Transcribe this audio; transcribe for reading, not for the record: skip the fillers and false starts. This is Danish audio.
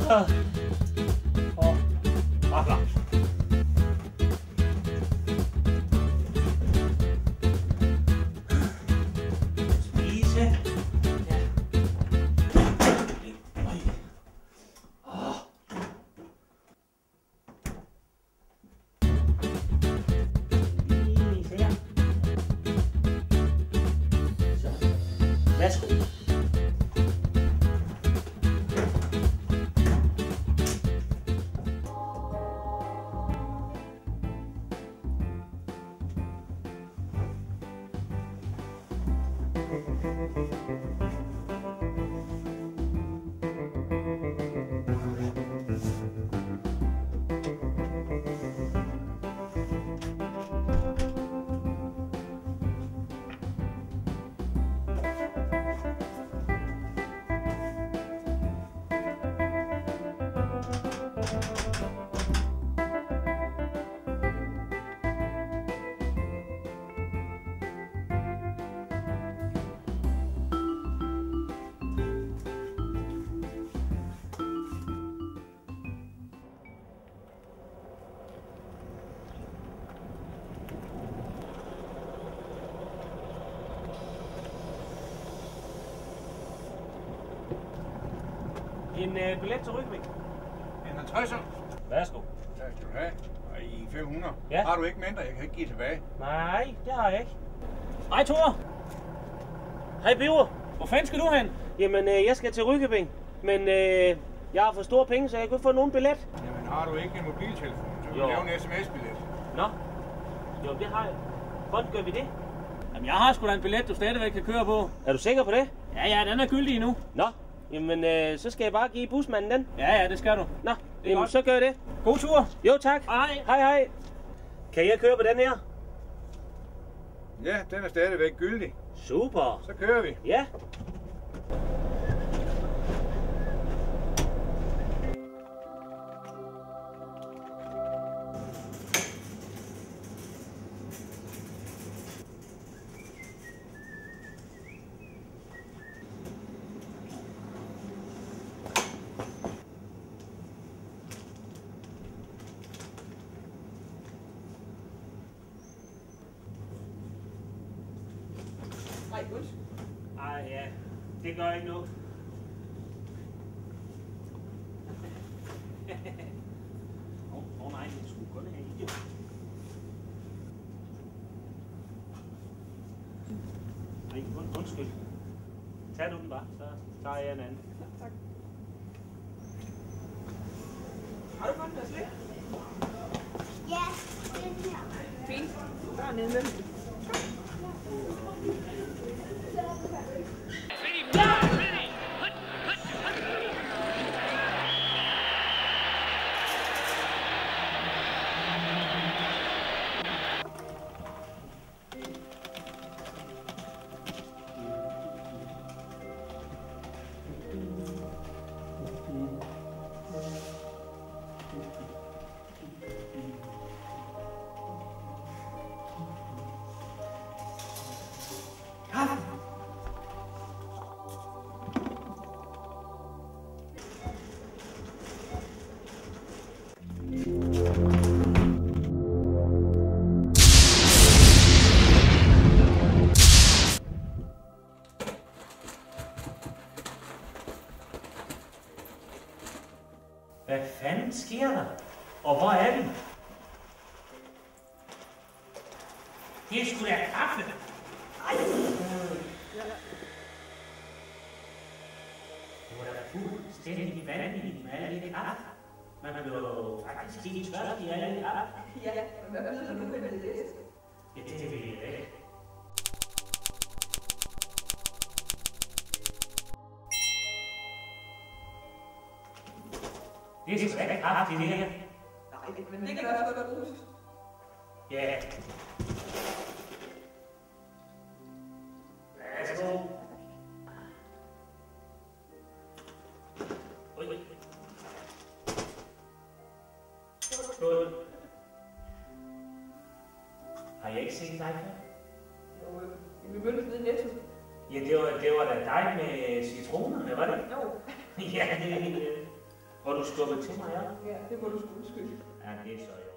Spise. Værsgo. En billet til Rykvik. En 50'er. Værsgo. Tak skal du have. Og i 500. Ja. Har du ikke mindre? Jeg kan ikke give tilbage. Nej, det har jeg ikke. Hej Thor. Hej Biver. Hvor fanden skal du hen? Jamen, jeg skal til Rykvik. Men jeg har for store penge, så jeg kan ikke få nogen billet. Jamen, har du ikke en mobiltelefon, så kan Jo. du lave en sms-billet. Nå. Jo, det har jeg. Hvordan gør vi det? Jamen, jeg har sgu da en billet, du stadigvæk kan køre på. Er du sikker på det? Ja, den er gyldig endnu. Nå. Jamen, så skal jeg bare give busmanden den. Ja, det skal du. Nå, jamen, godt. så gør jeg det. God tur. Jo, tak. Hej. Hej, hej. Kan jeg køre på den her? Ja, den er stadigvæk gyldig. Super. Så kører vi. Ja. Ej, ja. Det gør ikke noget. Nej, det skulle kun have i det. Nej, undskyld. Tag du den bare, så tager jeg en anden. Tak. Har du fundet noget slik? Ja, den her. Fint. Der er nede. Hvad fanden sker der? Og hvor er vi? Det er sgu da kaffe. Ej. Det var da fuldstændig vanvittigt med alle det kaffe. Man blev jo faktisk helt tørt i alle det kaffe. Ja, men hvad ved du nu med det? Ja, det ved jeg ikke. Det er sgu da ikke kaffe, det her. Nej, men det kan også godt bruges. Ja. Værsgo. Ui. Skål. Har jeg ikke set dig før? Jo, vi mødtes nede i Netto. Ja, det var da dig med citronerne, var det? Jo. Ja, det er helt. Og du skubbede til mig, ja? Ja, det må du sgu undskylde. Ja, det er så jo.